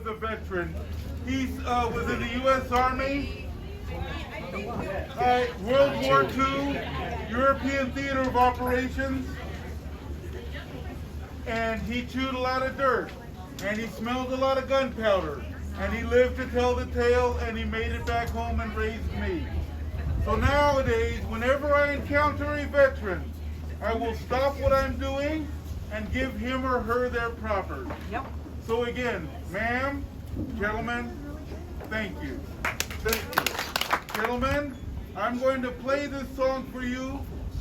was a veteran. He was in the U.S. Army, World War II, European Theater of Operations, and he chewed a lot of dirt, and he smelled a lot of gunpowder, and he lived to tell the tale, and he made it back home and raised me. So nowadays, whenever I encounter a veteran, I will stop what I'm doing and give him or her their proper. Yep. So again, ma'am, gentlemen, thank you. Thank you. Gentlemen, I'm going to play this song for you,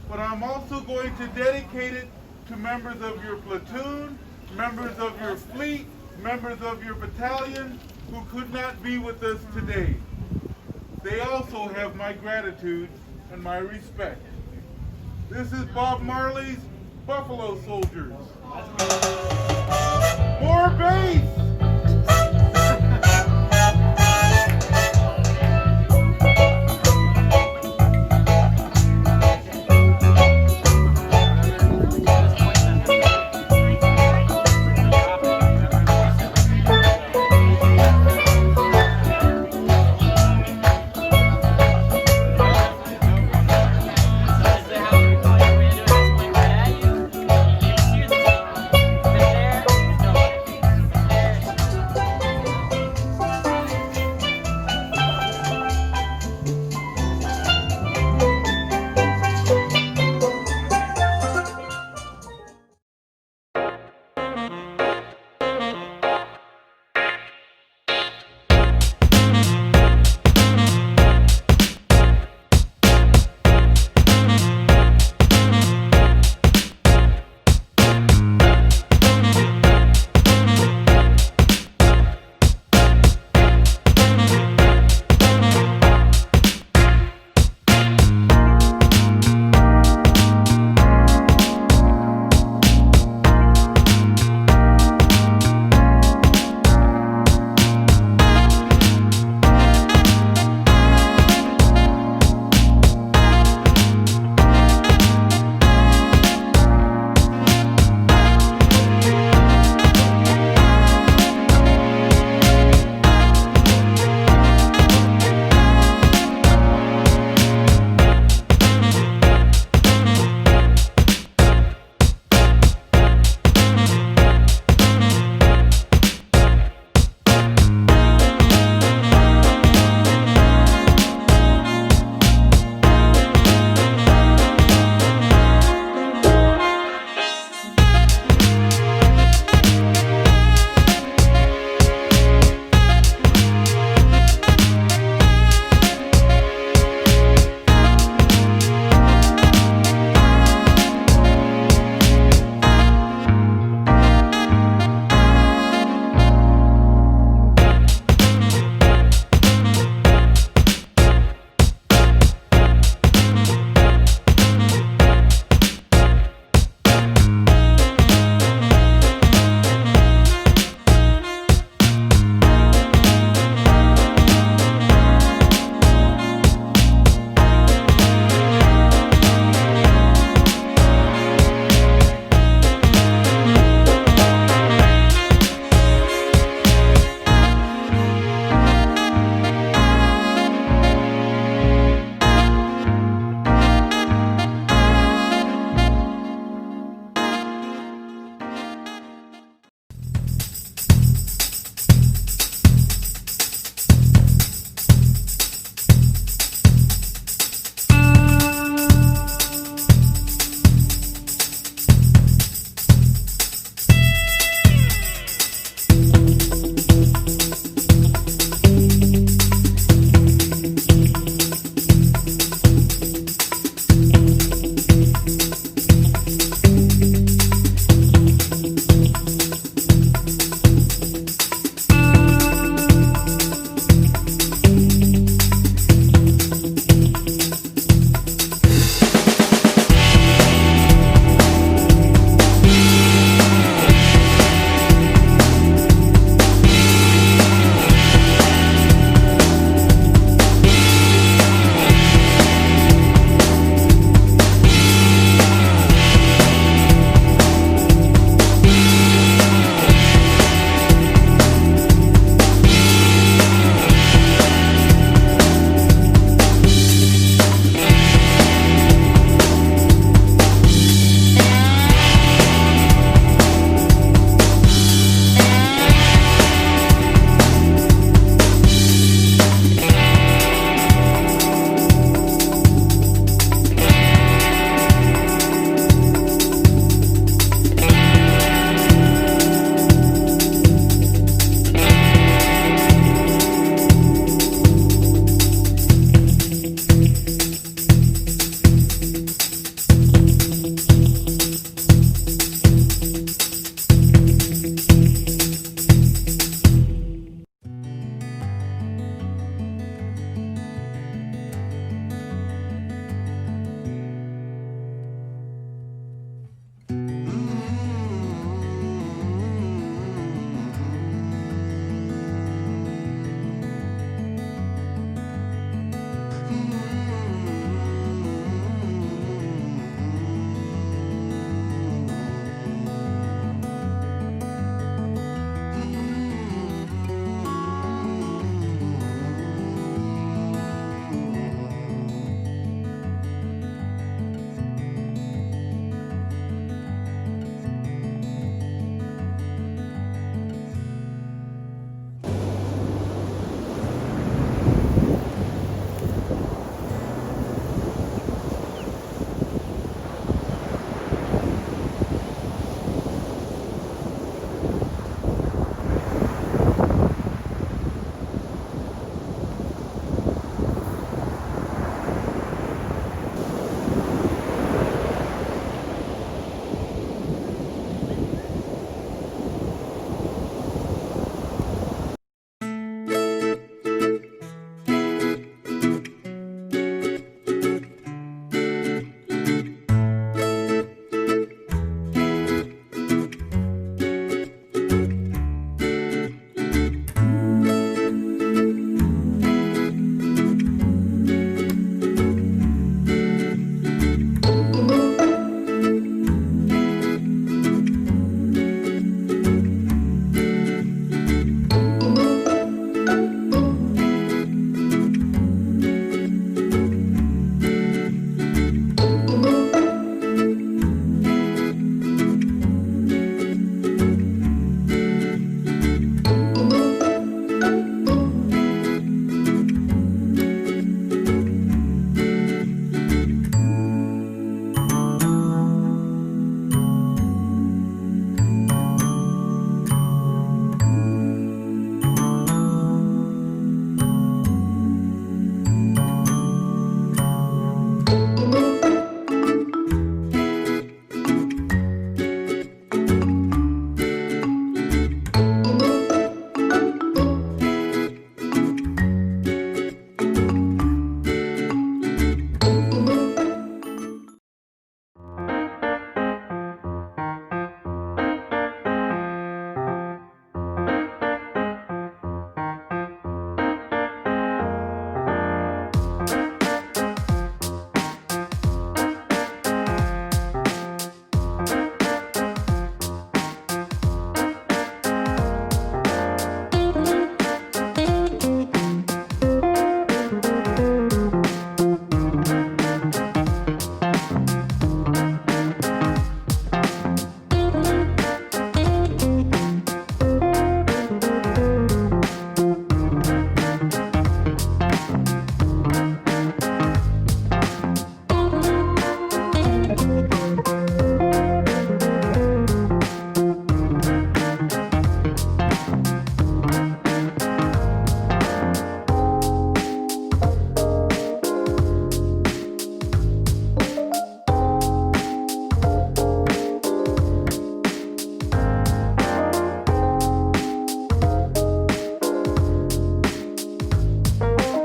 but I'm also going to dedicate it to members of your platoon, members of your fleet, members of your battalion who could not be with us today. They also have my gratitude and my respect. This is Bob Marley's Buffalo Soldiers. More bass!